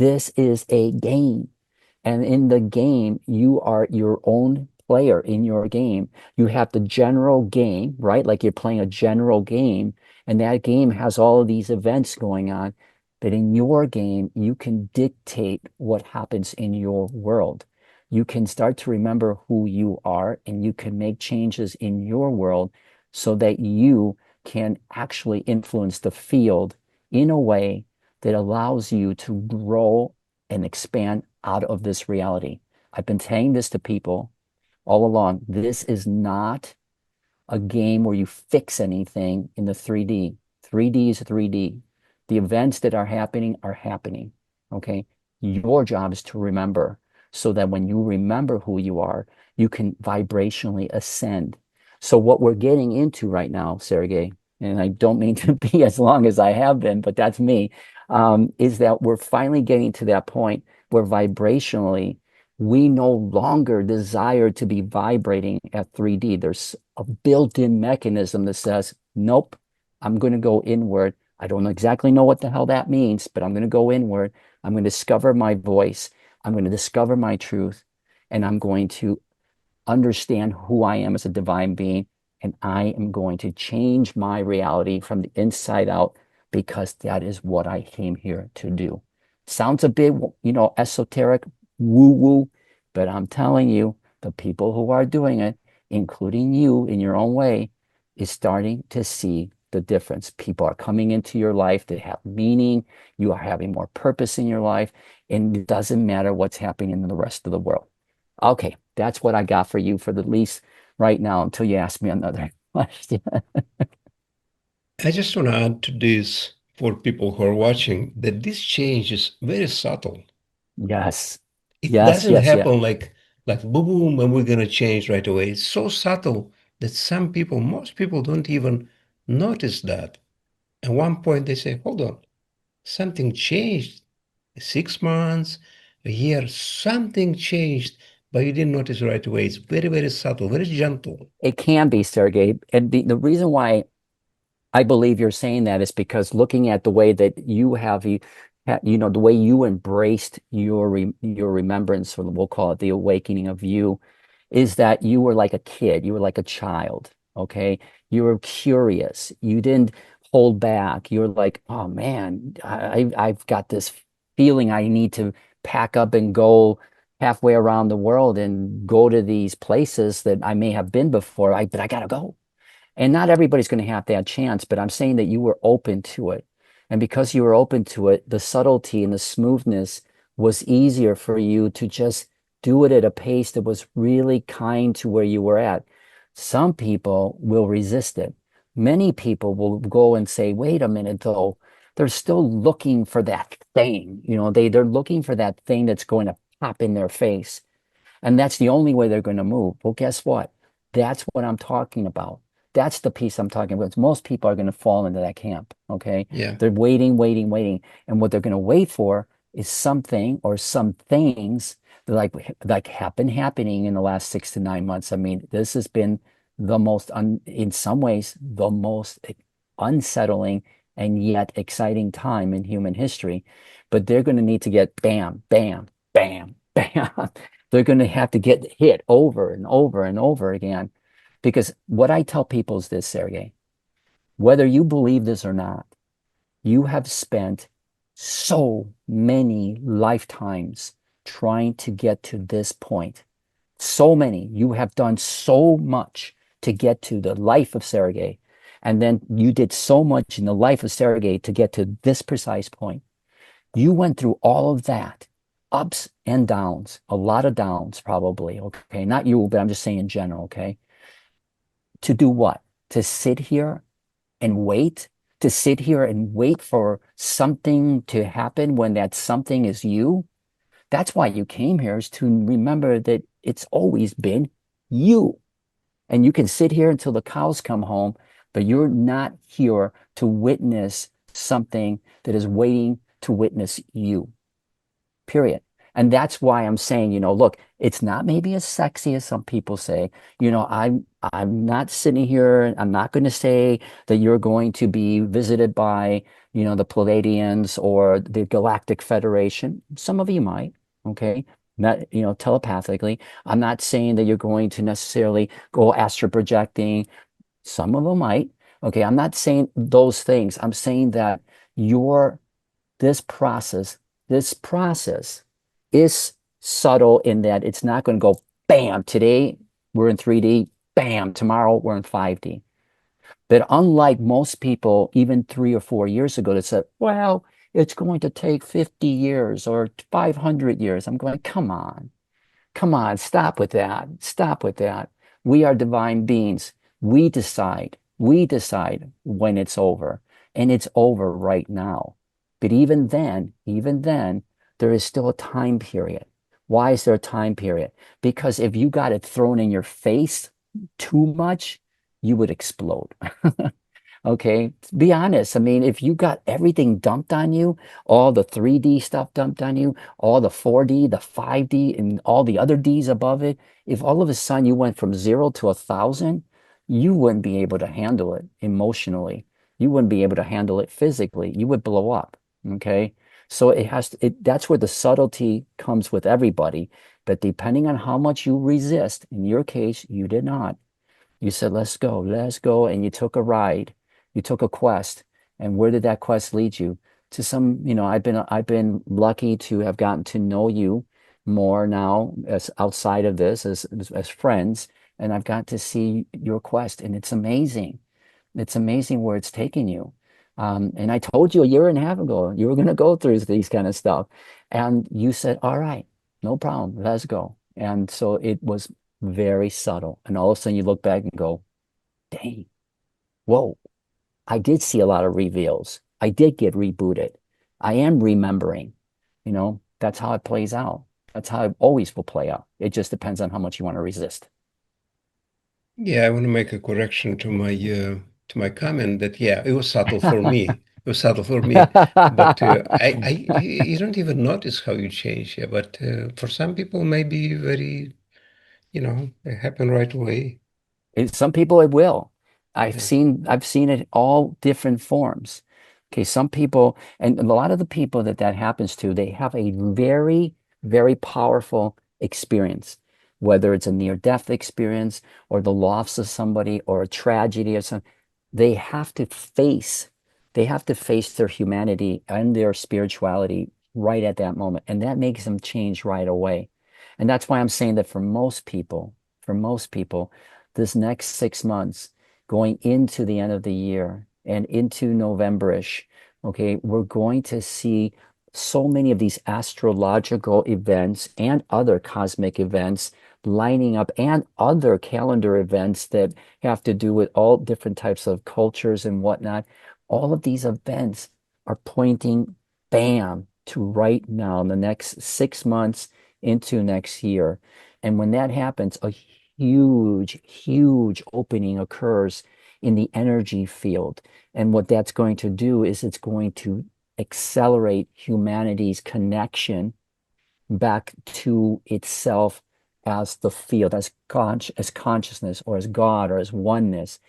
This is a game. And in the game, you are your own player in your game. You have the general game, right? Like you're playing a general game, and that game has all of these events going on. But in your game, you can dictate what happens in your world. You can start to remember who you are, and you can make changes in your world so that you can actually influence the field in a way that allows you to grow and expand out of this reality. I've been saying this to people all along. This is not a game where you fix anything in the 3D. 3D is 3D. The events that are happening are happening. Okay. Your job is to remember so that when you remember who you are, you can vibrationally ascend. So, what we're getting into right now, Sergey, and I don't mean to be as long as I have been, but that's me, is that we're finally getting to that point where vibrationally we no longer desire to be vibrating at 3D. There's a built-in mechanism that says, nope, I'm going to go inward. I don't exactly know what the hell that means, but I'm going to go inward. I'm going to discover my voice. I'm going to discover my truth, and I'm going to understand who I am as a divine being. And I am going to change my reality from the inside out because that is what I came here to do. Sounds a bit, esoteric, woo-woo, but I'm telling you, the people who are doing it, including you in your own way, is starting to see the difference. People are coming into your life that have meaning. You are having more purpose in your life, and it doesn't matter what's happening in the rest of the world. Okay, that's what I got for you for the least right now until you ask me another question. I just want to add to this for people who are watching that this change is very subtle. Yes, It yes, doesn't yes, yeah. happen like boom, boom, and we're gonna change right away. It's so subtle that some people, most people don't even notice that. At one point they say, hold on, something changed. 6 months, a year, something changed, but you didn't notice right away. It's very, very subtle, very gentle. It can be, Sergey. And the reason why I believe you're saying that is because looking at the way that the way you embraced your remembrance, or we'll call it the awakening of you, is that you were like a kid, you were like a child, okay? You were curious. You didn't hold back. You were like, oh man, I've got this feeling I need to pack up and go halfway around the world and go to these places that I may have been before. But I gotta go. And not everybody's going to have that chance, but I'm saying that you were open to it. And because you were open to it, the subtlety and the smoothness was easier for you to just do it at a pace that was really kind to where you were at. Some people will resist it. Many people will go and say, wait a minute, though. They're still looking for that thing. They're looking for that thing that's going to pop in their face. And that's the only way they're going to move. Well, guess what? That's what I'm talking about. That's the piece I'm talking about. Most people are going to fall into that camp. Okay. Yeah. They're waiting, waiting, waiting. And what they're going to wait for is something or some things that like have been happening in the last 6 to 9 months. I mean, this has been in some ways, the most unsettling and yet exciting time in human history. But they're going to need to get bam, bam, bam, bam. They're going to have to get hit over and over and over again. Because what I tell people is this, Sergey, whether you believe this or not, you have spent so many lifetimes trying to get to this point. So many. You have done so much to get to the life of Sergey. And then you did so much in the life of Sergey to get to this precise point. You went through all of that, ups and downs, a lot of downs probably. Okay. Not you, but I'm just saying in general. Okay. To do what? To sit here and wait? To sit here and wait for something to happen when that something is you? That's why you came here, is to remember that it's always been you. And you can sit here until the cows come home, but you're not here to witness something that is waiting to witness you. Period. And that's why I'm saying, look, it's not maybe as sexy as some people say. I'm not sitting here, and I'm not going to say that you're going to be visited by, the Palladians or the Galactic Federation. Some of you might, okay? Not, telepathically. I'm not saying that you're going to necessarily go astral projecting. Some of them might. Okay, I'm not saying those things. I'm saying that your this process, this process is subtle in that it's not going to go bam, today we're in 3D, bam, tomorrow we're in 5D. But unlike most people, even 3 or 4 years ago, that said, well, it's going to take 50 years or 500 years. I'm going, come on. Come on, stop with that. Stop with that. We are divine beings. We decide. We decide when it's over. And it's over right now. But even then, there is still a time period. Why is there a time period? Because if you got it thrown in your face too much, you would explode. Okay, be honest. I mean, if you got everything dumped on you, all the 3D stuff dumped on you, all the 4D, the 5D, and all the other Ds above it, if all of a sudden you went from 0 to 1,000, you wouldn't be able to handle it emotionally. You wouldn't be able to handle it physically. You would blow up. Okay, so that's where the subtlety comes with everybody. But depending on how much you resist, in your case, you did not. You said, let's go. And you took a ride. You took a quest. And where did that quest lead you? To some, I've been lucky to have gotten to know you more now as outside of this as friends. And I've got to see your quest. And it's amazing. It's amazing where it's taken you. And I told you a year and a half ago you were going to go through these kind of stuff. And you said, all right, no problem, let's go. And so it was very subtle. And all of a sudden you look back and go, dang, whoa, I did see a lot of reveals. I did get rebooted. I am remembering. That's how it plays out. That's how it always will play out. It just depends on how much you want to resist. Yeah, I want to make a correction to my comment that yeah, it was subtle for me. It was subtle for me, but you don't even notice how you change. Yeah, but for some people, maybe very, it happened right away. Some people it will. I've Yeah. seen I've seen it all different forms. Okay, some people, and a lot of the people that happens to, they have a very, very powerful experience, whether it's a near-death experience or the loss of somebody or a tragedy or something. They have to face, they have to face their humanity and their spirituality right at that moment, and that makes them change right away. And that's why I'm saying that for most people, this next 6 months, going into the end of the year and into Novemberish, okay, we're going to see so many of these astrological events and other cosmic events lining up and other calendar events that have to do with all different types of cultures and whatnot. All of these events are pointing, bam, to right now, in the next 6 months into next year. And when that happens, a huge, huge opening occurs in the energy field. And what that's going to do is it's going to accelerate humanity's connection back to itself as the field, as consciousness or as God or as oneness.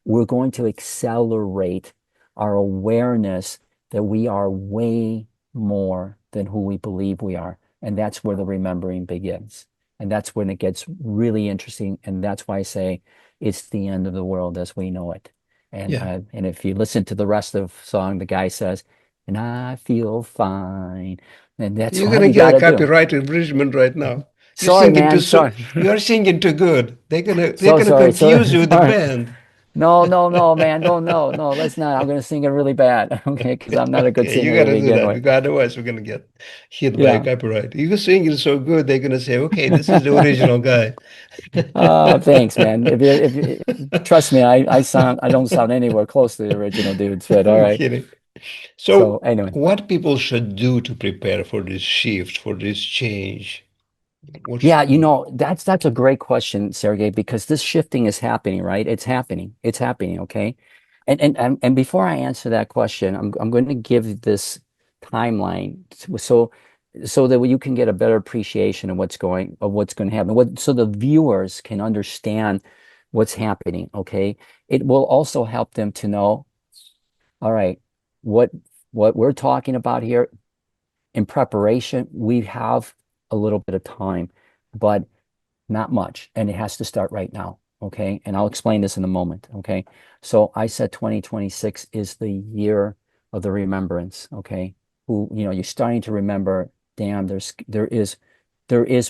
We're going to accelerate our awareness that we are way more than who we believe we are. And that's where the remembering begins. And that's when it gets really interesting. And that's why I say it's the end of the world as we know it. And Yeah. uh, and if you listen to the rest of the song, the guy says, and I feel fine. And that's You're what gonna you get got a to do. copyright infringement right now. You're Sorry, singing too man. so Sorry. you are singing too good. They're So gonna sorry. So confuse you with the sorry. band. No, no, no, man. Don't no, no. Let's not. I'm gonna sing it really bad. Okay, because I'm not a good Okay, you singer to gotta do begin that with. because otherwise we're gonna get hit by a Yeah. copyright. You're singing so good, they're gonna say, "Okay, this is the original guy." Thanks, man. Trust me, I don't sound anywhere close to the original dudes, but all I'm right. kidding. So So, anyway. what people should do to prepare for this shift, for this change? What Yeah, should, that's a great question, Sergey, because this shifting is happening, right? It's happening. It's happening, okay? And before I answer that question, I'm going to give this timeline. So so that you can get a better appreciation of what's going to happen. So the viewers can understand what's happening, okay? It will also help them to know, all right, what what we're talking about here in preparation, we have a little bit of time, but not much, and it has to start right now. Okay. And I'll explain this in a moment. Okay. So I said 2026 is the year of the remembrance. Okay. You're starting to remember, damn, there is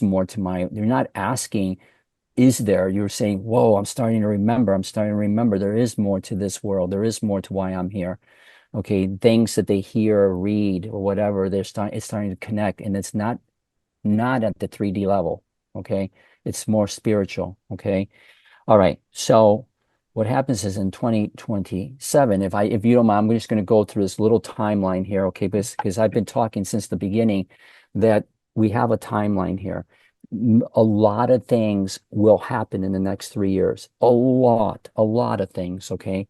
more to my, you're not asking, is there? You're saying, whoa, I'm starting to remember. I'm starting to remember there is more to this world. There is more to why I'm here. Okay. Things that they hear or read or whatever, it's starting to connect. And it's not at the 3D level. Okay. It's more spiritual. Okay. All right. So what happens is in 2027, if you don't mind, I'm just going to go through this little timeline here. Okay. Because I've been talking since the beginning that we have a timeline here. A lot of things will happen in the next 3 years. A lot of things. Okay.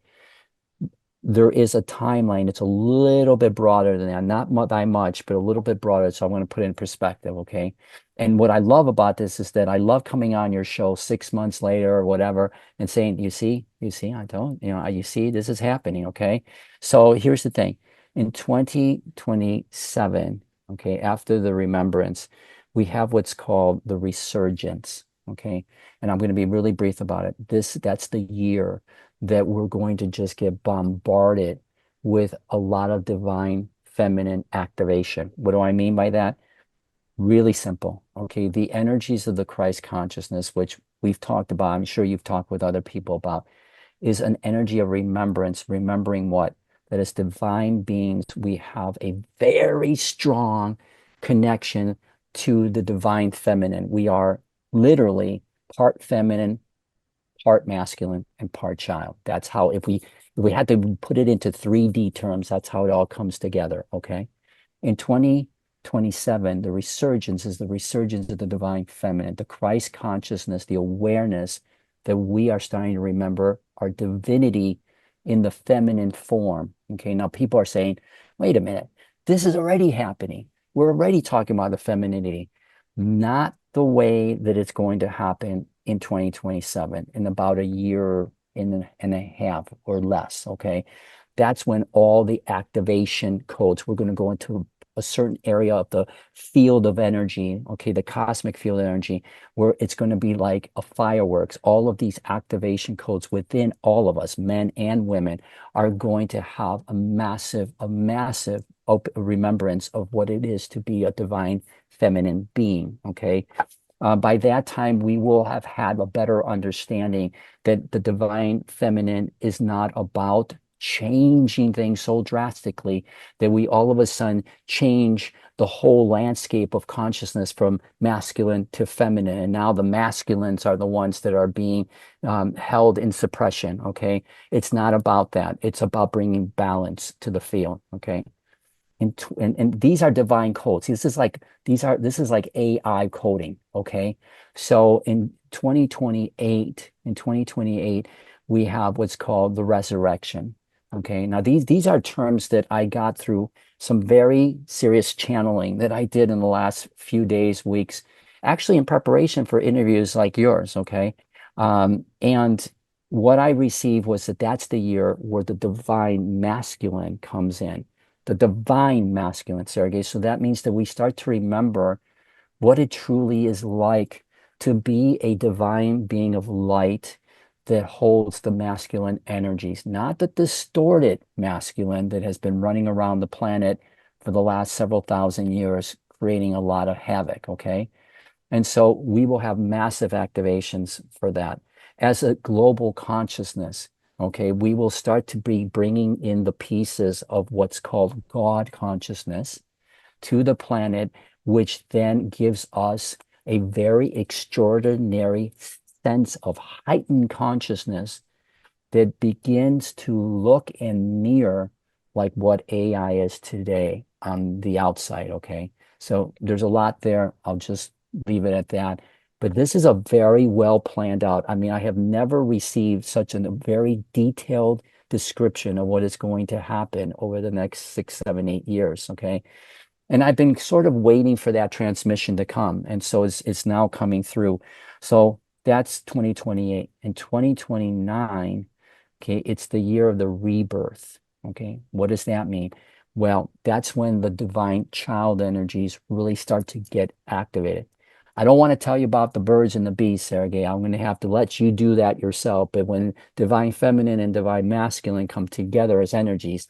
There is a timeline. It's a little bit broader than that, not by much, but a little bit broader. So I want to put it in perspective, okay? And what I love about this is that I love coming on your show 6 months later or whatever and saying, you see, I don't, you see, this is happening, okay? So here's the thing. In 2027, okay, after the remembrance, we have what's called the resurgence, okay? And I'm going to be really brief about it. That's the year that we're going to just get bombarded with a lot of divine feminine activation. What do I mean by that? Really simple. Okay. The energies of the Christ consciousness, which we've talked about, I'm sure you've talked with other people about, is an energy of remembrance, remembering what? That as divine beings, we have a very strong connection to the divine feminine. We are literally part feminine, part masculine and part child. That's how, if we had to put it into 3D terms, that's how it all comes together. Okay. In 2027, the resurgence is the resurgence of the divine feminine, the Christ consciousness, the awareness that we are starting to remember our divinity in the feminine form. Okay. Now people are saying, wait a minute, this is already happening. We're already talking about the femininity, not the way that it's going to happen in 2027, in about a year and a half or less. Okay. That's when all the activation codes, we're going to go into a certain area of the field of energy, okay, the cosmic field of energy, where it's going to be like a fireworks. All of these activation codes within all of us, men and women, are going to have a massive remembrance of what it is to be a divine feminine being, okay? By that time, we will have had a better understanding that the divine feminine is not about changing things so drastically that we all of a sudden change the whole landscape of consciousness from masculine to feminine. And now the masculines are the ones that are being held in suppression. Okay. It's not about that. It's about bringing balance to the field. Okay. And these are divine codes. This is like AI coding. Okay. So in 2028, we have what's called the resurrection. Okay. Now these are terms that I got through some very serious channeling that I did in the last few days, weeks, actually in preparation for interviews like yours. Okay. And what I received was that that's the year where the divine masculine comes in, the divine masculine, Sergey. So that means that we start to remember what it truly is like to be a divine being of light that holds the masculine energies, not the distorted masculine that has been running around the planet for the last several thousand years, creating a lot of havoc. Okay. And so we will have massive activations for that. As a global consciousness, okay, we will start to be bringing in the pieces of what's called God consciousness to the planet, which then gives us a very extraordinary sense of heightened consciousness that begins to look and mirror like what AI is today on the outside. Okay. So there's a lot there. I'll just leave it at that. But this is a very well planned out. I mean, I have never received such a very detailed description of what is going to happen over the next 6, 7, 8 years. Okay. And I've been sort of waiting for that transmission to come. And so it's now coming through. So that's 2028. And 2029, okay, it's the year of the rebirth. Okay. What does that mean? Well, that's when the divine child energies really start to get activated. I don't want to tell you about the birds and the bees, Sergey. I'm going to have to let you do that yourself. But when divine feminine and divine masculine come together as energies,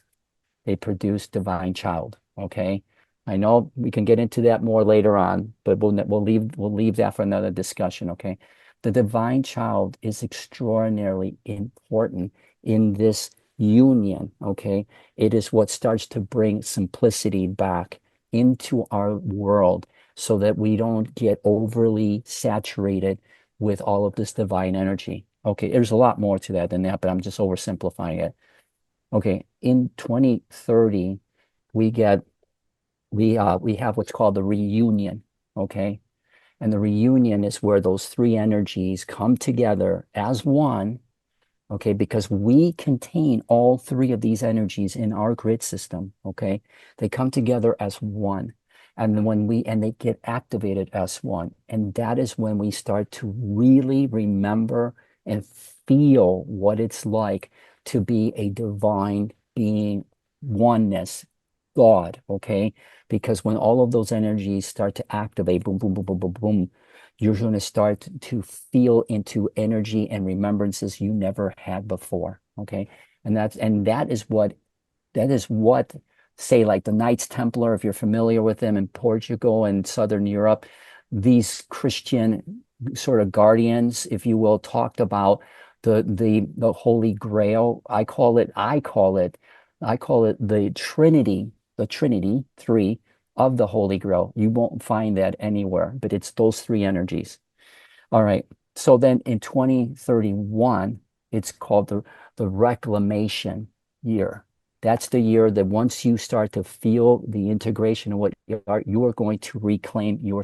they produce divine child. Okay. I know we can get into that more later on, but we'll leave that for another discussion. Okay. The divine child is extraordinarily important in this union. Okay. It is what starts to bring simplicity back into our world so that we don't get overly saturated with all of this divine energy. Okay. There's a lot more to that than that, but I'm just oversimplifying it. Okay, in 2030, we get we have what's called the reunion, okay? And the reunion is where those three energies come together as one, okay? Because we contain all three of these energies in our grid system, okay? They come together as one. And then they get activated as one. And that is when we start to really remember and feel what it's like to be a divine being, oneness, God, okay? Because when all of those energies start to activate, boom, boom, boom, boom, boom, boom, you're going to start to feel into energy and remembrances you never had before. Okay. And that is what say like the Knights Templar, if you're familiar with them in Portugal and Southern Europe, these Christian sort of guardians, if you will, talked about the Holy Grail. I call it the Trinity three of the Holy Grail. You won't find that anywhere, but it's those three energies. All right. So then in 2031, it's called the reclamation year. That's the year that once you start to feel the integration of what you are going to reclaim your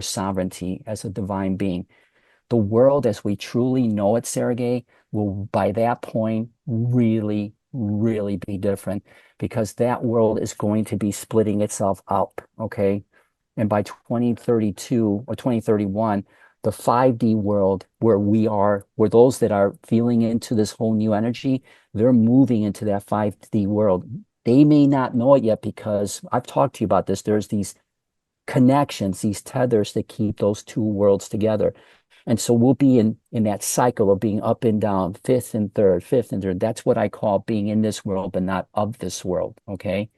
sovereignty as a divine being. The world as we truly know it, Sergey, will by that point really, really be different because that world is going to be splitting itself up. Okay. And by 2032 or 2031, the 5D world where those that are feeling into this whole new energy, they're moving into that 5D world. They may not know it yet because I've talked to you about this. There's these connections, these tethers that keep those two worlds together. And so we'll be in that cycle of being up and down, fifth and third, fifth and third. That's what I call being in this world, but not of this world. Okay.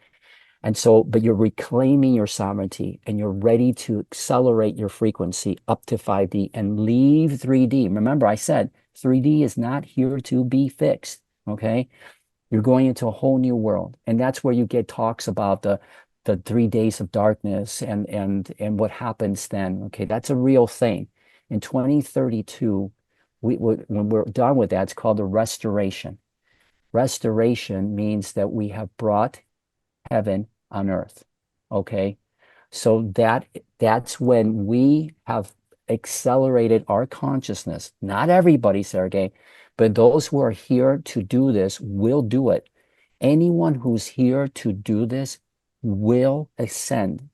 And so, but you're reclaiming your sovereignty and you're ready to accelerate your frequency up to 5D and leave 3D. Remember, I said 3D is not here to be fixed. Okay. You're going into a whole new world. And that's where you get talks about the 3 days of darkness and what happens then. Okay, that's a real thing. In 2032, when we're done with that, it's called a restoration. Restoration means that we have brought heaven on earth. Okay. So that's when we have accelerated our consciousness. Not everybody, Sergey, but those who are here to do this will do it. Anyone who's here to do this will ascend.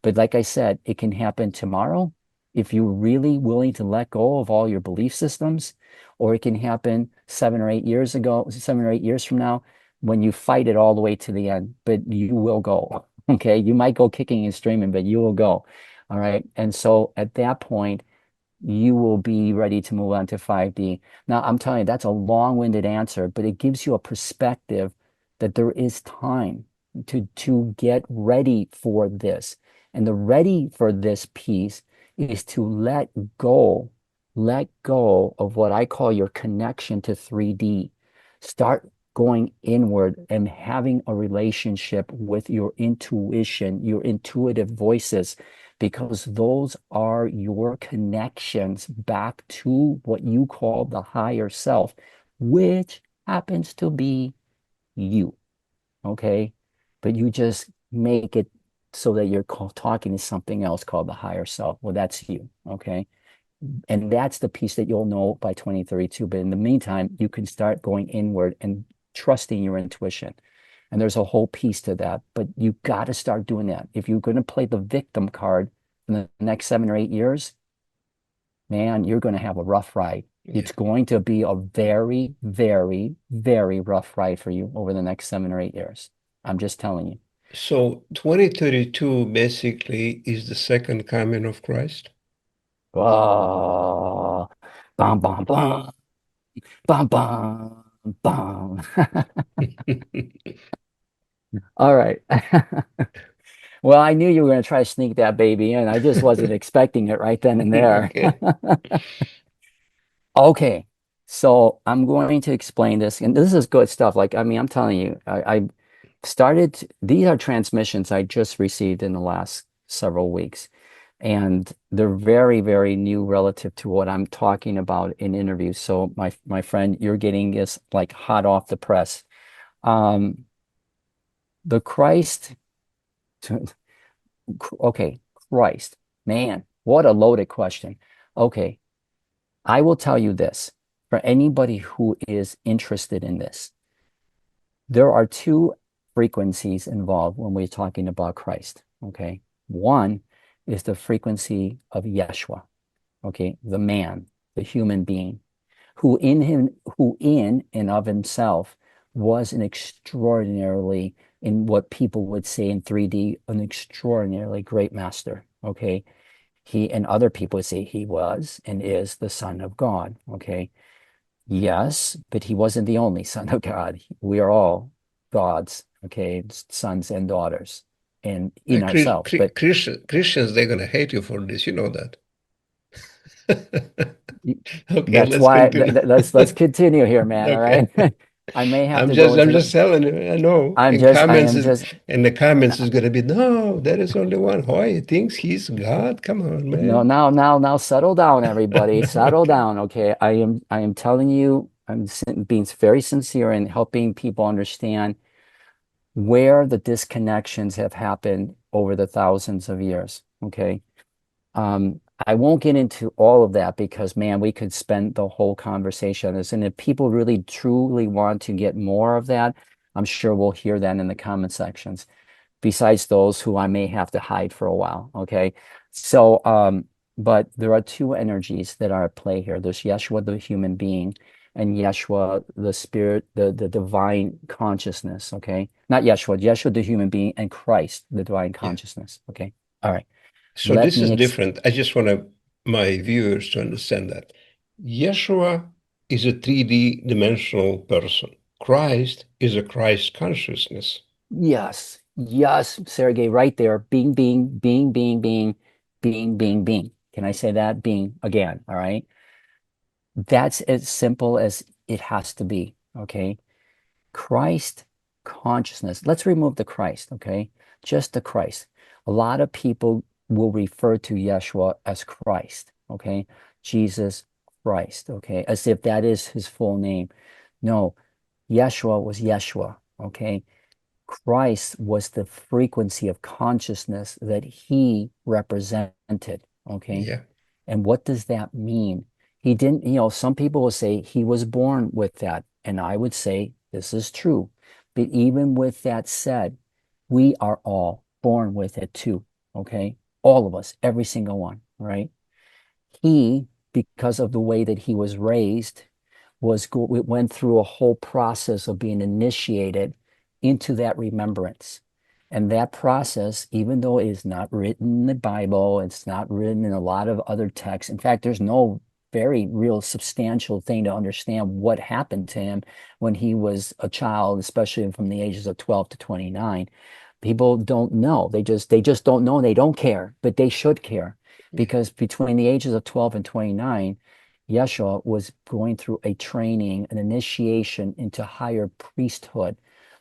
But like I said, it can happen tomorrow if you're really willing to let go of all your belief systems, or it can happen 7 or 8 years from now when you fight it all the way to the end, but you will go. Okay. You might go kicking and screaming, but you will go. All right. And so at that point, you will be ready to move on to 5D. Now, I'm telling you, that's a long-winded answer, but it gives you a perspective that there is time to get ready for this. And the ready for this piece is to let go of what I call your connection to 3D. Start going inward and having a relationship with your intuition, your intuitive voices, because those are your connections back to what you call the higher self, which happens to be you. Okay. But you just make it so that you're talking to something else called the higher self. Well, that's you. Okay. And that's the piece that you'll know by 2032. But in the meantime, you can start going inward and trusting your intuition. And there's a whole piece to that. But you got to start doing that. If you're going to play the victim card in the next 7 or 8 years, man, you're going to have a rough ride. Yeah. It's going to be a very, very, very rough ride for you over the next 7 or 8 years. I'm just telling you. So 2032 basically is the second coming of Christ. Oh, bum, bum, bum, bum, bum, bum. All right. Well, I knew you were going to try to sneak that baby in. I just wasn't expecting it right then and there. Okay. Okay. So I'm going to explain this, and this is good stuff. Like, I mean, I'm telling you, I started, these are transmissions I just received in the last several weeks, and they're very, very new relative to what I'm talking about in interviews. So my friend, you're getting this like hot off the press. Um, the Christ, okay, Christ, man, what a loaded question. Okay, I will tell you this for anybody who is interested in this. There are two frequencies involved when we're talking about Christ. Okay. One is the frequency of Yeshua, okay, the man, the human being, who in and of himself was an extraordinarily, in what people would say in 3D, an extraordinarily great master. Okay. He and other people would say he was and is the Son of God. Okay. Yes, but he wasn't the only son of God. We are all gods, okay, sons and daughters, and in ourselves. But Christians, they're going to hate you for this. You know that. Okay, that's let's why continue. let's continue here, man. All Okay. right. I may have to go I'm into just the. telling you. I know. I am just. In the comments is going to be, no, there is only one. Why? He thinks he's God. Come on, No, man. now, settle down, everybody. Settle Okay. down, okay? I am telling you, being very sincere in helping people understand where the disconnections have happened over the thousands of years, okay? I won't get into all of that because, man, we could spend the whole conversation on this. And if people really truly want to get more of that, I'm sure we'll hear that in the comment sections, besides those who I may have to hide for a while. Okay. So, but there are two energies that are at play here. There's Yeshua, the human being, and Yeshua, the spirit, the divine consciousness. Okay. Not Yeshua, Yeshua, the human being, and Christ, the divine Yeah. consciousness. Okay. All right. So Let this is me different. I just want my viewers to understand that. Yeshua is a 3D dimensional person. Christ is a Christ consciousness. Yes, yes, Sergey, right there. Being, being, being, being, being, being, being, being. Can I say that? Being again. All right. That's as simple as it has to be. Okay. Christ consciousness. Let's remove the Christ. Okay. Just the Christ. A lot of people will refer to Yeshua as Christ. Okay. Jesus Christ. Okay. As if that is his full name. No, Yeshua was Yeshua. Okay. Christ was the frequency of consciousness that he represented. Okay. Yeah. And what does that mean? He didn't, some people will say he was born with that. And I would say this is true. But even with that said, we are all born with it too. Okay. All of us, every single one, right? He, because of the way that he was raised, we went through a whole process of being initiated into that remembrance. And that process, even though it is not written in the Bible, it's not written in a lot of other texts. In fact, there's no very real substantial thing to understand what happened to him when he was a child, especially from the ages of 12 to 29. People don't know. They just don't know and they don't care, but they should care Yeah. because between the ages of 12 and 29, Yeshua was going through a training, an initiation into higher priesthood,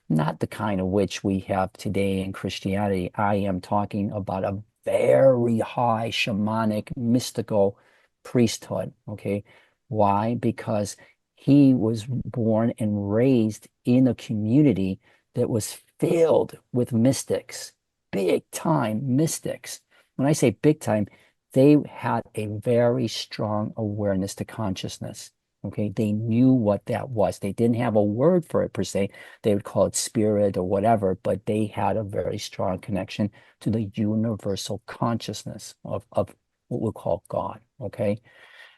not the kind of which we have today in Christianity. I am talking about a very high shamanic, mystical priesthood. Okay. Why? Because he was born and raised in a community that was filled with mystics, big time mystics. When I say big time, they had a very strong awareness to consciousness. Okay, they knew what that was. They didn't have a word for it per se. They would call it spirit or whatever, but they had a very strong connection to the universal consciousness of what we call God. Okay.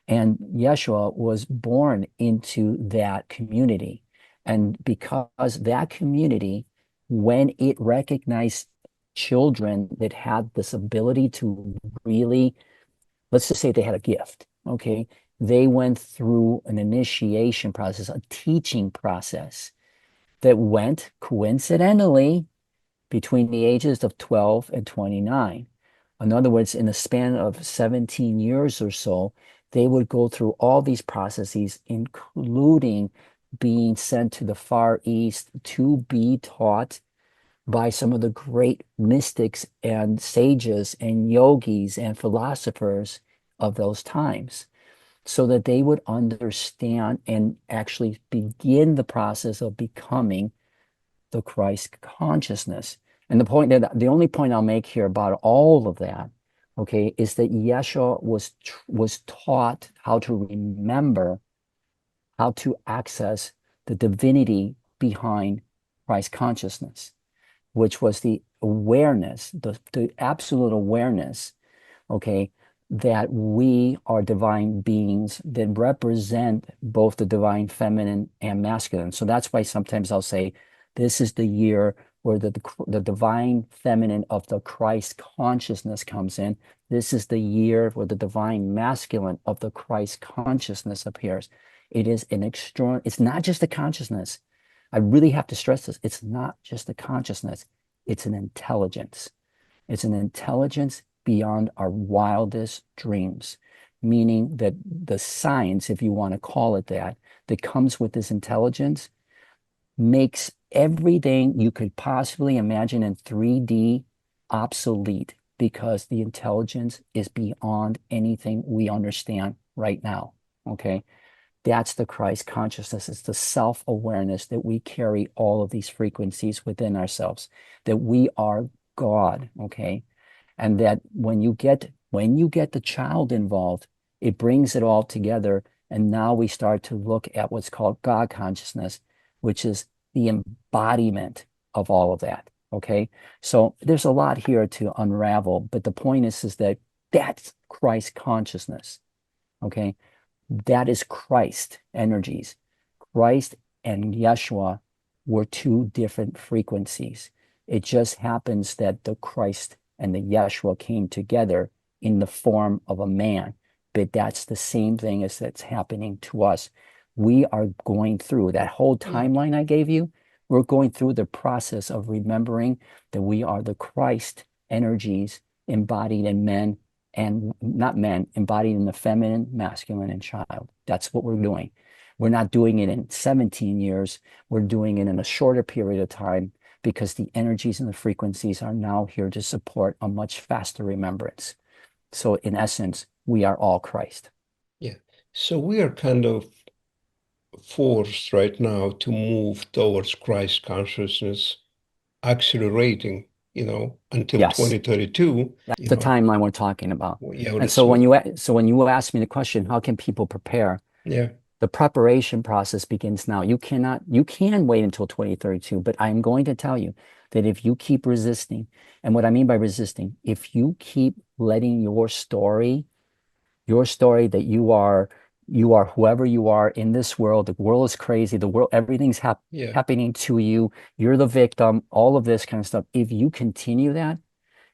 And Yeshua was born into that community. And because that community, when it recognized children that had this ability to really, let's just say they had a gift, okay? They went through an initiation process, a teaching process that went coincidentally between the ages of 12 and 29. In other words, in the span of 17 years or so, they would go through all these processes, including being sent to the Far East to be taught by some of the great mystics and sages and yogis and philosophers of those times, so that they would understand and actually begin the process of becoming the Christ consciousness. And the only point I'll make here about all of that, okay, is that Yeshua was taught how to remember, how to access the divinity behind Christ consciousness, which was the awareness, the absolute awareness, okay, that we are divine beings that represent both the divine feminine and masculine. So that's why sometimes I'll say this is the year where the divine feminine of the Christ consciousness comes in. This is the year where the divine masculine of the Christ consciousness appears. It is an extraordinary, it's not just a consciousness. I really have to stress this. It's not just a consciousness, it's an intelligence. It's an intelligence beyond our wildest dreams, meaning that the science, if you want to call it that, that comes with this intelligence makes everything you could possibly imagine in 3D obsolete because the intelligence is beyond anything we understand right now. Okay. That's the Christ consciousness. It's the self-awareness that we carry all of these frequencies within ourselves, that we are God, okay? And that when you get the child involved, it brings it all together. And now we start to look at what's called God consciousness, which is the embodiment of all of that. Okay. So there's a lot here to unravel, but the point is that that's Christ consciousness. Okay. That is Christ energies. Christ and Yeshua were two different frequencies. It just happens that the Christ and the Yeshua came together in the form of a man, but that's the same thing as that's happening to us. We are going through that whole Yeah. timeline I gave you. We're going through the process of remembering that we are the Christ energies embodied in men and not men, embodied in the feminine, masculine, and child. That's what we're doing. We're not doing it in 17 years. We're doing it in a shorter period of time because the energies and the frequencies are now here to support a much faster remembrance. So, in essence, we are all Christ. Yeah. So we are kind of forced right now to move towards Christ consciousness, accelerating, until Yes, 2032, that's the timeline we're talking about. yeah, well, And that's so when what, you ask me the question, how can people prepare? yeah, The preparation process begins now. You can wait until 2032, but I'm going to tell you that if you keep resisting, and what I mean by resisting, if you keep letting your story that you are whoever you are in this world, the world is crazy, the world, everything's yeah, happening to you, you're the victim, all of this kind of stuff. If you continue that,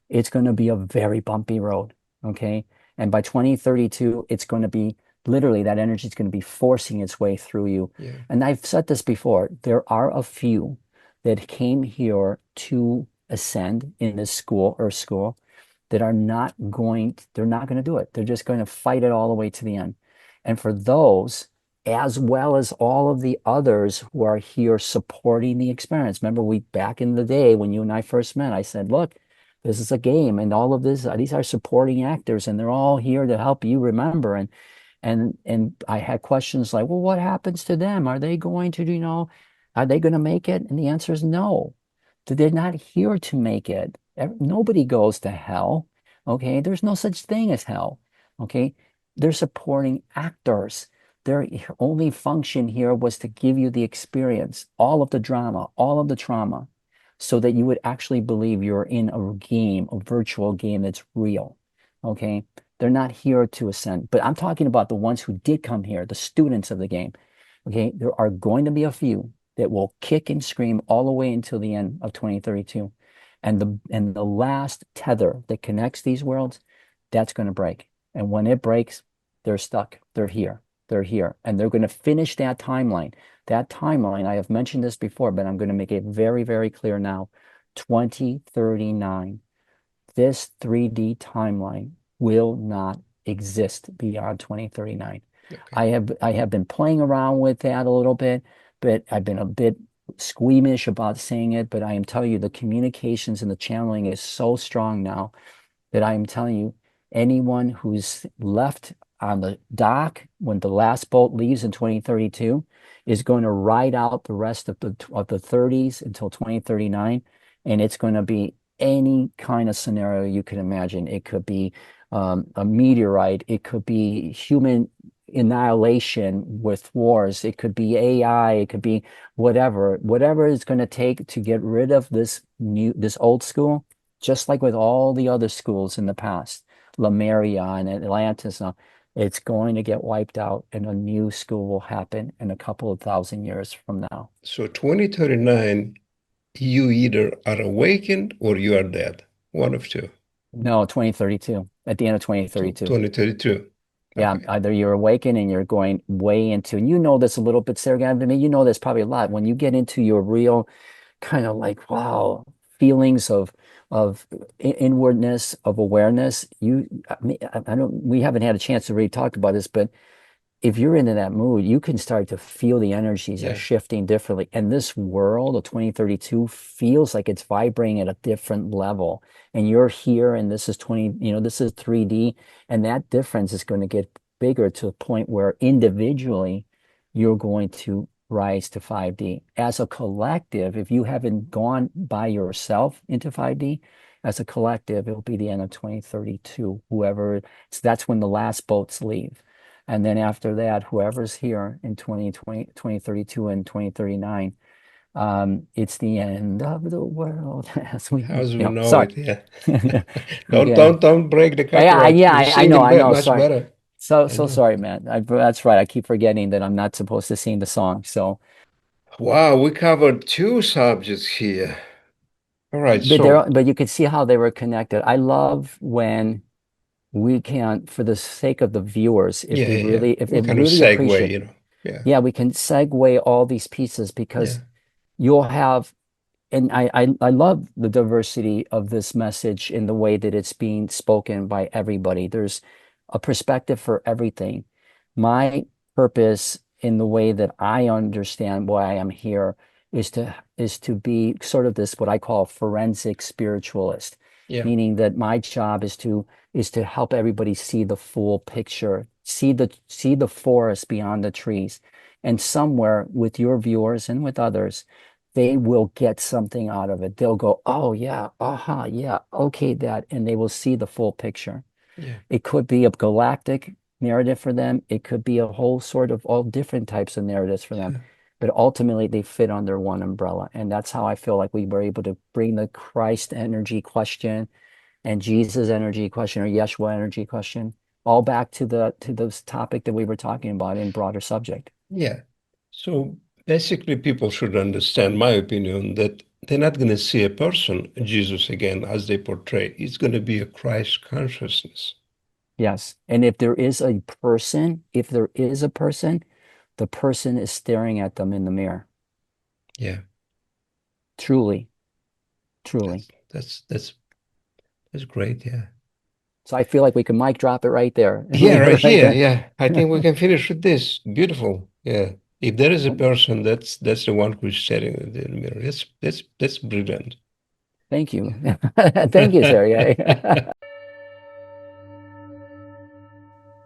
it's going to be a very bumpy road. Okay. And by 2032, it's going to be literally that energy is going to be forcing its way through you. yeah, And I've said this before, there are a few that came here to ascend in this school, Earth School, that they're not going to do it. They're just going to fight it all the way to the end. And for those, as well as all of the others who are here supporting the experience. Remember, back in the day when you and I first met, I said, look, this is a game, and all of these are supporting actors, and they're all here to help you remember. And I had questions like, well, what happens to them? Are they going to, are they going to make it? And the answer is no. They're not here to make it. Nobody goes to hell. Okay. There's no such thing as hell. Okay. They're supporting actors. Their only function here was to give you the experience, all of the drama, all of the trauma, so that you would actually believe you're in a game, a virtual game that's real. Okay. They're not here to ascend, but I'm talking about the ones who did come here, the students of the game. Okay. There are going to be a few that will kick and scream all the way until the end of 2032. And the last tether that connects these worlds, that's going to break. And when it breaks, they're stuck. They're here. They're here. And they're going to finish that timeline. That timeline, I have mentioned this before, but I'm going to make it very, very clear now. 2039. This 3D timeline will not exist beyond 2039. Okay. I have been playing around with that a little bit, but I've been a bit squeamish about saying it, but I am telling you the communications and the channeling is so strong now that I am telling you, anyone who's left on the dock when the last boat leaves in 2032 is going to ride out the rest of the 30s until 2039, and it's going to be any kind of scenario you could imagine. It could be a meteorite, it could be human annihilation with wars, it could be AI, it could be whatever it's going to take to get rid of this old school, just like with all the other schools in the past, Lemuria and Atlantis, it's going to get wiped out and a new school will happen in a couple of thousand years from now. So 2039, you either are awakened or you are dead. One of two. No, 2032, at the end of 2032. 2032. Yeah, Okay. either you're awakened and you're going way into, and you know this a little bit, Sarah. I mean, you know this probably a lot. When you get into your real kind of like, wow, feelings of inwardness, of awareness, I mean, I don't, we haven't had a chance to really talk about this, but if you're into that mood, you can start to feel the energies are Yeah. shifting differently. And this world of 2032 feels like it's vibrating at a different level. And you're here, and this is 20, this is 3D. And that difference is going to get bigger to a point where individually you're going to rise to 5D. As a collective, if you haven't gone by yourself into 5D, as a collective, it'll be the end of 2032. So that's when the last boats leave. And then after that, whoever's here in 2020, 2032 and 2039, it's the end of the world as As we know sorry. it, yeah. Don't Okay. don't don't break the Yeah, copyright. yeah, You're I know, singing I know. much Sorry. better. I So know. sorry, man. That's right. I keep forgetting that I'm not supposed to sing the song. So, Wow, we covered two subjects here. All right, so but you could see how they were connected. I love when we can, for the sake of the viewers, yeah, yeah, yeah. if they We kind of really segue, appreciate, you know. Yeah, yeah, we can segue all these pieces yeah, because you'll have, and I love the diversity of this message in the way that it's being spoken by everybody. There's a perspective for everything. My purpose in the way that I understand why I am here is to be sort of this what I call forensic spiritualist, yeah, meaning that my job is to help everybody see the full picture, see the forest beyond the trees. And somewhere with your viewers and with others, they will get something out of it. They'll go, oh yeah, aha, yeah, okay, that, and they will see the full picture. yeah, It could be a galactic narrative for them. It could be a whole sort of all different types of narratives for them. yeah, But ultimately, they fit under one umbrella. And that's how I feel like we were able to bring the Christ energy question and Jesus energy question or Yeshua energy question all back to this topic that we were talking about in broader subject. yeah. So basically, people should understand, my opinion, that they're not going to see a person, Jesus again, as they portray. It's going to be a Christ consciousness. Yes. And if there is a person, the person is staring at them in the mirror. Yeah, Truly, truly. that's great. Yeah. So I feel like we can mic drop it right there and Yeah, leave right it right here. there. Yeah, I think we can finish with this. Beautiful. Yeah. If there is a person, that's the one who's staring in the mirror. That's brilliant. Thank you. Thank you, Yeah. Sergey.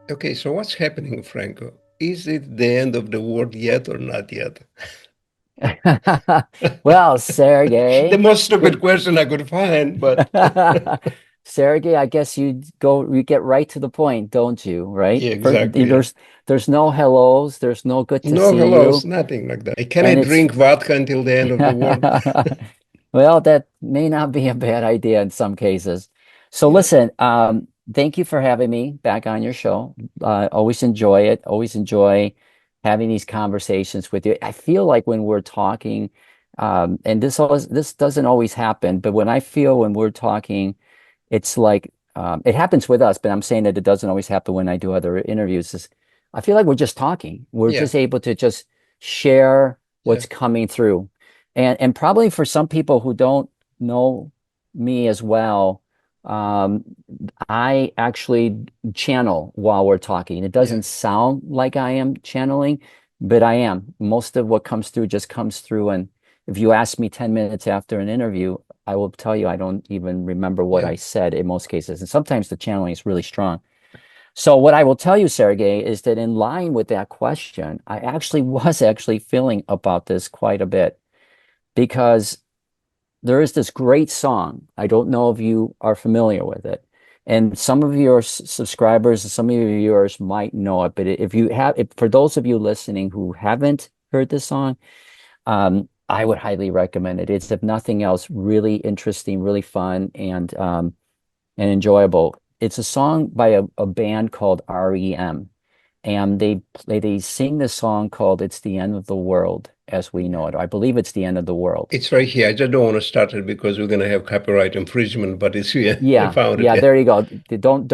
Okay, so what's happening, Franco? Is it the end of the world yet or not yet? Well, The Sergey, most stupid good. question I could find, but Sergey, I guess you get right to the point, don't you? Right? Yeah, exactly. Yeah. There's no hellos, there's no good to No see hellos, you, nothing like that. Can I and it's drink vodka until the end of the world? well, that may not be a bad idea in some cases. So Yeah, listen, thank you for having me back on your show. Always enjoy it. Always enjoy having these conversations with you. I feel like when we're talking, and this doesn't always happen, but when I feel when we're talking, it's like it happens with us, but I'm saying that it doesn't always happen when I do other interviews. I feel like we're just talking. We're yeah, just able to just share yeah. what's coming through. And probably for some people who don't know me as well, um, I actually channel while we're talking. It Yeah. doesn't sound like I am channeling, but I am. Most of what comes through just comes through. And if you ask me 10 minutes after an interview, I will tell you I don't even remember what Yeah. I said in most cases. And sometimes the channeling is really strong. So what I will tell you, Sergey, is that in line with that question, I actually was actually feeling about this quite a bit because there is this great song. I don't know if you are familiar with it. And some of your subscribers and some of your viewers might know it, but if you have, if, for those of you listening who haven't heard this song, I would highly recommend it. It's, if nothing else, really interesting, really fun, and enjoyable. It's a song by a band called REM, and they sing this song called "It's the End of the World as We Know Yeah. It." I believe it's the end of the world. It's right here. I just don't want to start it because we're going to have copyright infringement, but it's here. I Yeah, found it. yeah, Yeah. there you go. Don't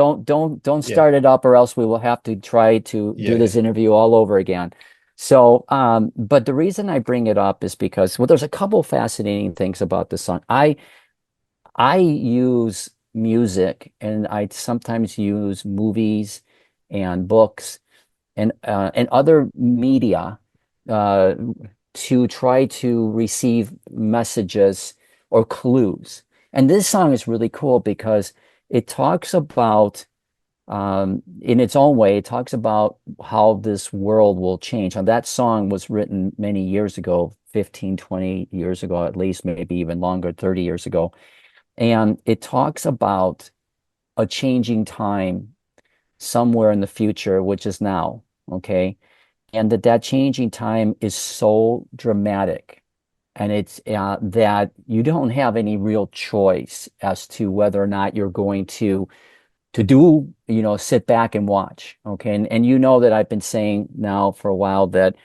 Yeah. start it up, or else we will have to try to Yeah. do Yeah. this interview all over again. So, but the reason I bring it up is because, well, there's a couple fascinating things about this song. I use music, and I sometimes use movies and books and other media uh, to try to receive messages or clues. And this song is really cool because it talks about, in its own way, it talks about how this world will change. And that song was written many years ago, 15, 20 years ago, at least, maybe even longer, 30 years ago. And it talks about a changing time somewhere in the future, which is now. Okay. And that changing time is so dramatic. And it's that you don't have any real choice as to whether or not you're going to do, sit back and watch. Okay. And you know that I've been saying now for a while that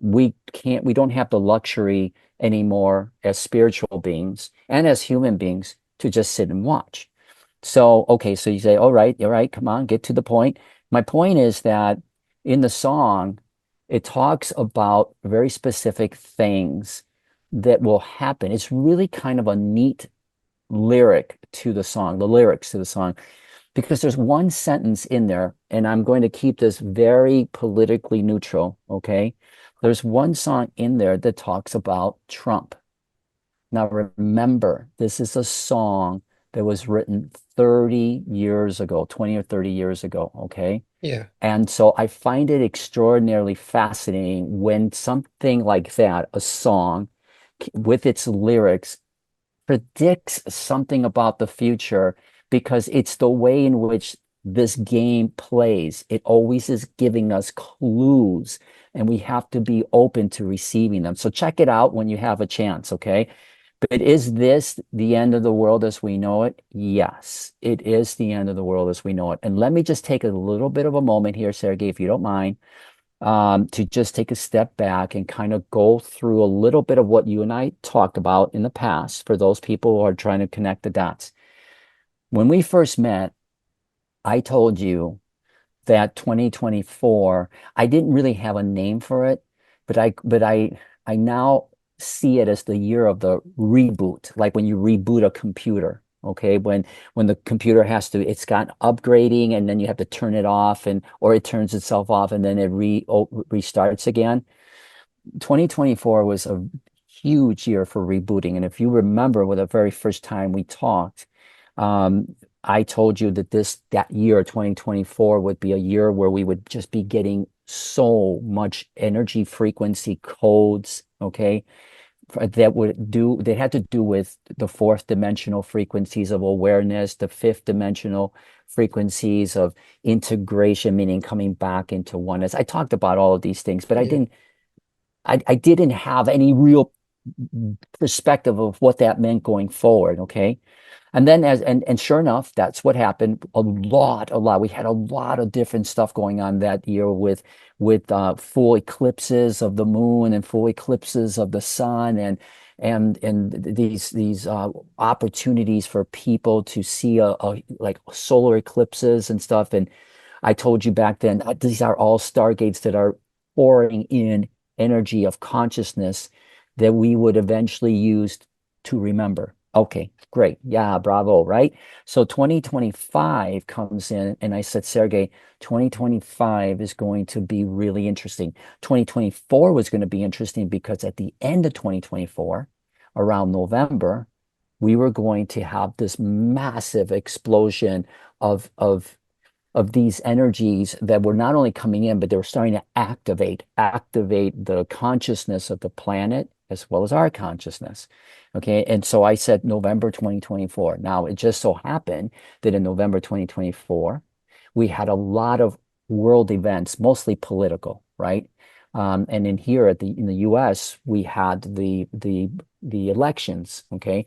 we don't have the luxury anymore as spiritual beings and as human beings to just sit and watch. So, okay, so you say, all right, come on, get to the point. My point is that in the song, it talks about very specific things that will happen. It's really kind of a neat lyric to the song, the lyrics to the song, because there's one sentence in there, and I'm going to keep this very politically neutral, okay? There's one song in there that talks about Trump. Now, remember, this is a song that was written 30 years ago, 20 or 30 years ago, okay? Yeah. And so I find it extraordinarily fascinating when something like that, a song with its lyrics, predicts something about the future because it's the way in which this game plays. It always is giving us clues, and we have to be open to receiving them. So check it out when you have a chance, okay? But is this the end of the world as we know it? Yes, it is the end of the world as we know it. And let me just take a little bit of a moment here, Sergey, if you don't mind, to just take a step back and kind of go through a little bit of what you and I talked about in the past for those people who are trying to connect the dots. When we first met, I told you that 2024, I didn't really have a name for it, but I now see it as the year of the reboot, like when you reboot a computer. Okay, when the computer has to, it's got upgrading, and then you have to turn it off, and or it turns itself off, and then it restarts again. 2024 was a huge year for rebooting. And if you remember, with the very first time we talked, I told you that that year, 2024, would be a year where we would just be getting so much energy frequency codes, okay, that had to do with the fourth dimensional frequencies of awareness, the fifth dimensional frequencies of integration, meaning coming back into oneness. I talked about all of these things, but Yeah. I didn't have any real perspective of what that meant going forward. Okay. And then and sure enough, that's what happened. A lot. We had a lot of different stuff going on that year with full eclipses of the moon and full eclipses of the sun and these opportunities for people to see a like solar eclipses and stuff. And I told you back then, these are all stargates that are pouring in energy of consciousness that we would eventually use to remember. Okay, great. Yeah, bravo, right? So 2025 comes in, and I said, Sergey, 2025 is going to be really interesting. 2024 was going to be interesting because at the end of 2024, around November, we were going to have this massive explosion of of these energies that were not only coming in, but they were starting to activate the consciousness of the planet as well as our consciousness. Okay. And so I said November 2024. Now, it just so happened that in November 2024, we had a lot of world events, mostly political, right? And in here in the US, we had the elections, okay?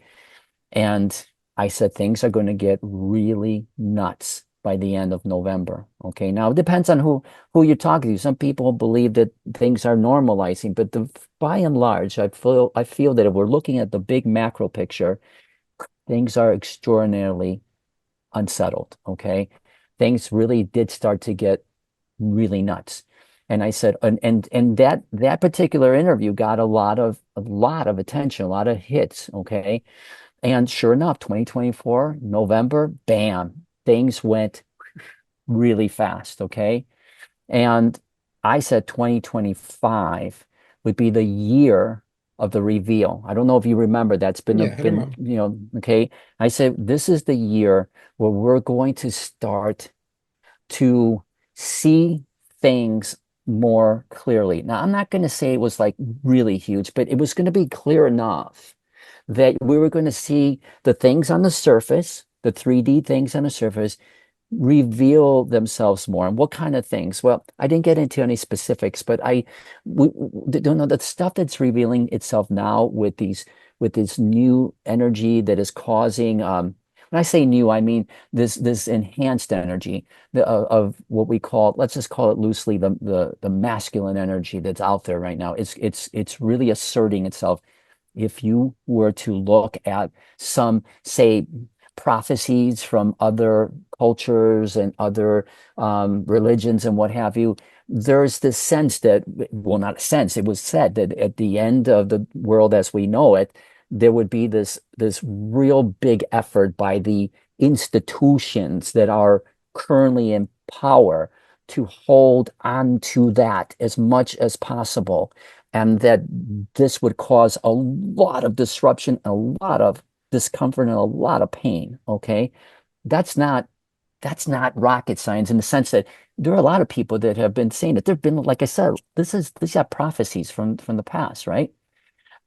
And I said things are going to get really nuts by the end of November. Okay. Now it depends on who you're talking to. Some people believe that things are normalizing, but by and large, I feel that if we're looking at the big macro picture, things are extraordinarily unsettled. Okay. Things really did start to get really nuts. And I said, and that particular interview got a lot of attention, a lot of hits. Okay. And sure enough, 2024, November, bam, things went really fast. Okay. And I said 2025 would be the year of the reveal. I don't know if you remember, that's Yeah, I remember. okay. I said, this is the year where we're going to start to see things more clearly. Now, I'm not going to say it was like really huge, but it was going to be clear enough that we were going to see the things on the surface, the 3D things on the surface, reveal themselves more. And what kind of things? Well, I didn't get into any specifics, but we don't know the stuff that's revealing itself now with this new energy that is causing. When I say new, I mean this enhanced energy of what we call, let's just call it loosely, the masculine energy that's out there right now. It's really asserting itself. If you were to look at some, say, prophecies from other cultures and other religions and what have you, there's this sense that, well, not a sense, it was said that at the end of the world as we know it, there would be this real big effort by the institutions that are currently in power to hold on to that as much as possible, and that this would cause a lot of disruption, a lot of discomfort, and a lot of pain. Okay. That's not that's not rocket science in the sense that there are a lot of people that have been saying it. There've been, like I said, these are prophecies from the past, right?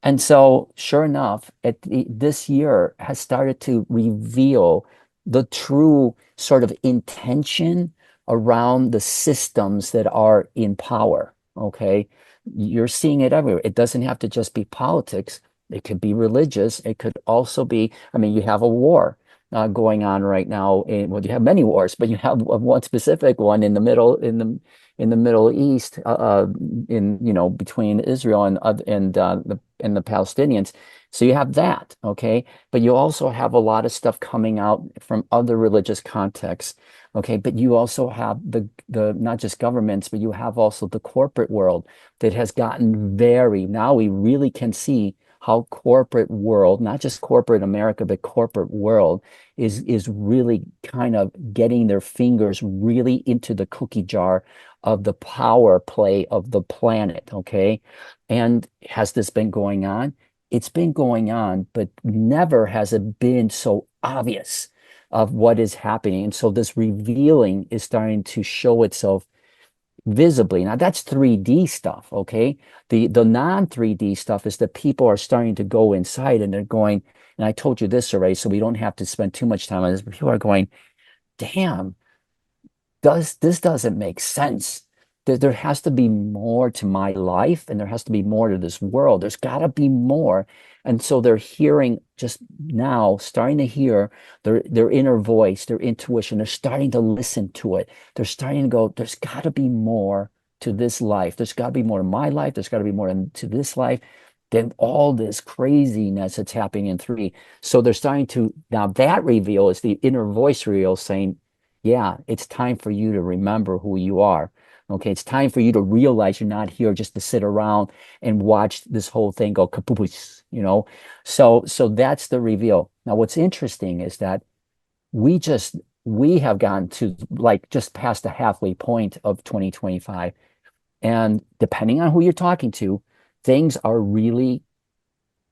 And so, sure enough, this year has started to reveal the true sort of intention around the systems that are in power. Okay. You're seeing it everywhere. It doesn't have to just be politics. It could be religious. It could also be, I mean, you have a war going on right now. Well, you have many wars, but you have one specific one in the Middle East, in between Israel and the Palestinians. So you have that, okay, but you also have a lot of stuff coming out from other religious contexts, okay. But you also have the not just governments, but you have also the corporate world that has gotten very. Now we really can see how corporate world, not just corporate America, but corporate world is really kind of getting their fingers really into the cookie jar of the power play of the planet, okay? And has this been going on? It's been going on, but never has it been so obvious of what is happening. And so this revealing is starting to show itself visibly. Now that's 3D stuff, okay? The non 3D stuff is that people are starting to go inside and they're going, and I told you this already, so we don't have to spend too much time on this, but people are going, damn, this doesn't make sense. There has to be more to my life and there has to be more to this world. There's got to be more. And so they're hearing just now, starting to hear their inner voice, their intuition. They're starting to listen to it. They're starting to go, there's got to be more to this life. There's got to be more to my life. There's got to be more to this life than all this craziness that's happening in 3. So they're starting to, now that reveal is the inner voice reveal saying, yeah, it's time for you to remember who you are. Okay, it's time for you to realize you're not here just to sit around and watch this whole thing go kapoos, you know? So that's the reveal. Now, what's interesting is that we just we have gone to like just past the halfway point of 2025. And depending on who you're talking to, things are really,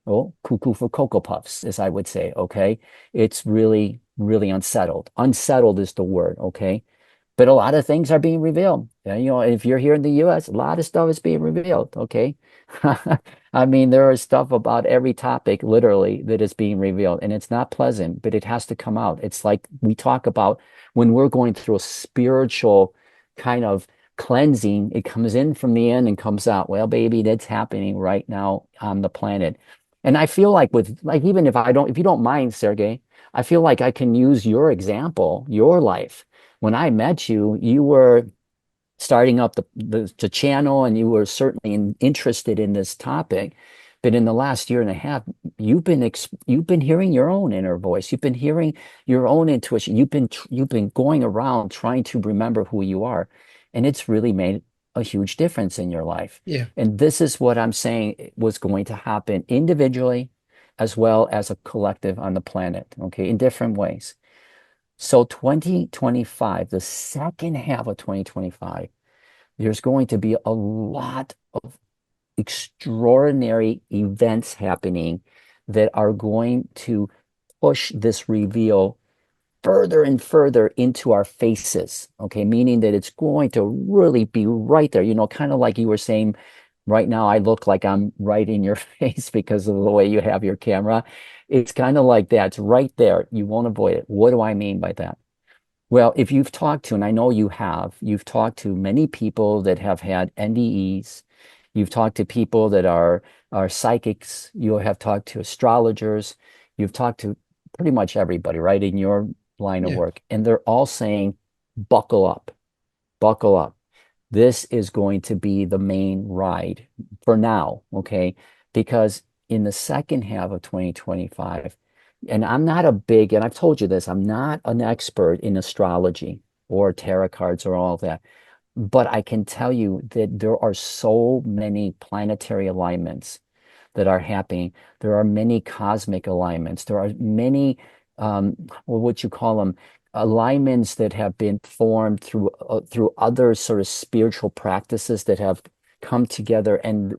oh, cuckoo for Cocoa Puffs, as I would say. Okay. It's really, really unsettled. Unsettled is the word. Okay. But a lot of things are being revealed. And, you know, if you're here in the US, a lot of stuff is being revealed. Okay. I mean, there is stuff about every topic, literally, that is being revealed. And it's not pleasant, but it has to come out. It's like we talk about when we're going through a spiritual kind of cleansing, it comes in from the end and comes out. Well, baby, that's happening right now on the planet. And I feel like with like even if you don't mind, Sergey, I feel like I can use your example, your life. When I met you, you were starting up the channel and you were certainly interested in this topic. But in the last year and a half, you've been hearing your own inner voice. You've been hearing your own intuition. You've been going around trying to remember who you are, and it's really made a huge difference in your life. Yeah. And this is what I'm saying was going to happen individually as well as a collective on the planet, okay, in different ways. So 2025, the second half of 2025, there's going to be a lot of extraordinary events happening that are going to push this reveal further and further into our faces. Okay, meaning that it's going to really be right there. You know, kind of like you were saying, right now I look like I'm right in your face because of the way you have your camera. It's kind of like that. It's right there. You won't avoid it. What do I mean by that? Well, if you've talked to, and I know you have, you've talked to many people that have had NDEs. You've talked to people that are psychics. You have talked to astrologers. You've talked to pretty much everybody, right, in your line of Yeah. work. And they're all saying, buckle up, buckle up. This is going to be the main ride for now, okay? Because in the second half of 2025, and I'm not a big, and I've told you this, I'm not an expert in astrology or tarot cards or all of that, but I can tell you that there are so many planetary alignments that are happening. There are many cosmic alignments. There are many, well, what you call them, alignments that have been formed through other sort of spiritual practices that have come together, and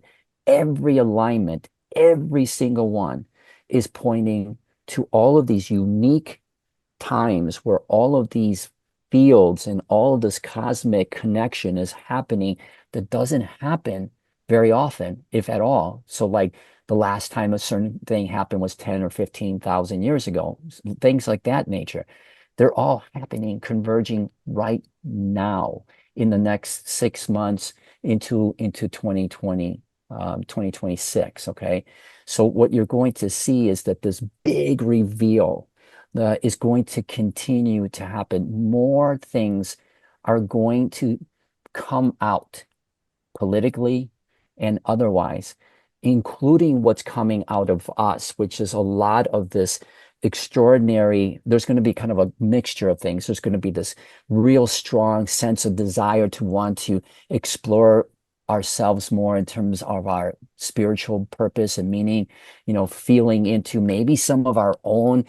every alignment, every single one, is pointing to all of these unique times where all of these fields and all of this cosmic connection is happening that doesn't happen very often, if at all. So, like the last time a certain thing happened was 10 or 15,000 years ago, things like that nature. They're all happening, converging right now in the next 6 months into 2020, 2026. Okay. So, what you're going to see is that this big reveal is going to continue to happen. More things are going to come out politically and otherwise, including what's coming out of us, which is a lot of this extraordinary. There's going to be kind of a mixture of things. There's going to be this real strong sense of desire to want to explore ourselves more in terms of our spiritual purpose and meaning, you know, feeling into maybe some of our own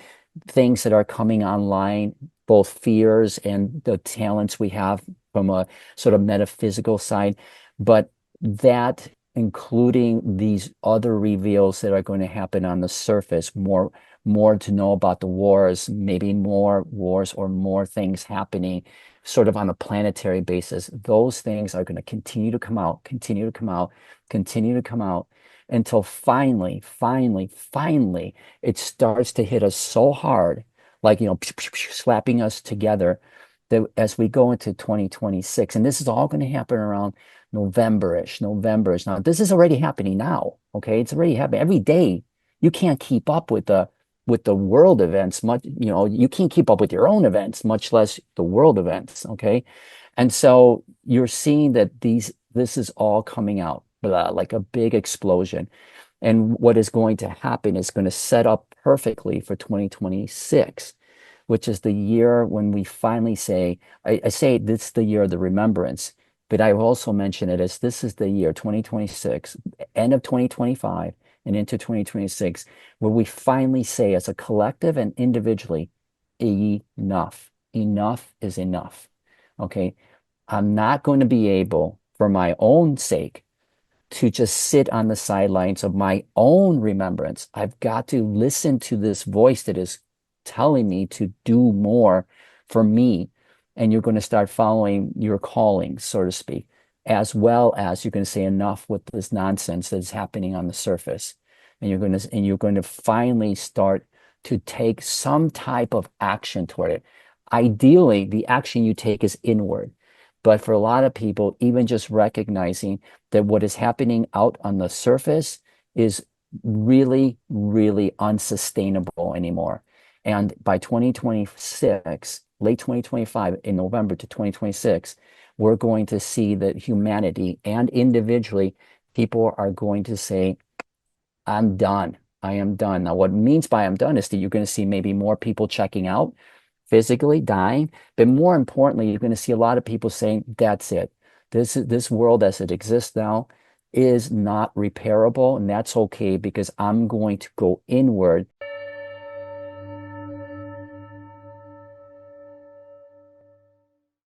things that are coming online, both fears and the talents we have from a sort of metaphysical side. But that, including these other reveals that are going to happen on the surface, more to know about the wars, maybe more wars or more things happening sort of on a planetary basis, those things are going to continue to come out, continue to come out, continue to come out until finally, it starts to hit us so hard, like, slapping us together that as we go into 2026, and this is all going to happen around November-ish. Now, this is already happening now. Okay. It's already happening every day. You can't keep up with the world events much, you can't keep up with your own events, much less the world events. Okay. And so you're seeing that this is all coming out, like a big explosion. And what is going to happen is going to set up perfectly for 2026, which is the year when we finally say, I say this is the year of the remembrance, but I also mention it as this is the year 2026, end of 2025 and into 2026, where we finally say as a collective and individually, enough. Enough is enough. Okay. I'm not going to be able, for my own sake, to just sit on the sidelines of my own remembrance. I've got to listen to this voice that is telling me to do more for me. And you're going to start following your calling, so to speak, as well as you're going to say enough with this nonsense that's happening on the surface. And you're going to finally start to take some type of action toward it. Ideally, the action you take is inward. But for a lot of people, even just recognizing that what is happening out on the surface is really, really unsustainable anymore. And by 2026, late 2025, in November to 2026, we're going to see that humanity and individually, people are going to say, I'm done. I am done. Now, what it means by I'm done is that you're going to see maybe more people checking out, physically dying, but more importantly, you're going to see a lot of people saying, that's it. This world as it exists now is not repairable, and that's okay because I'm going to go inward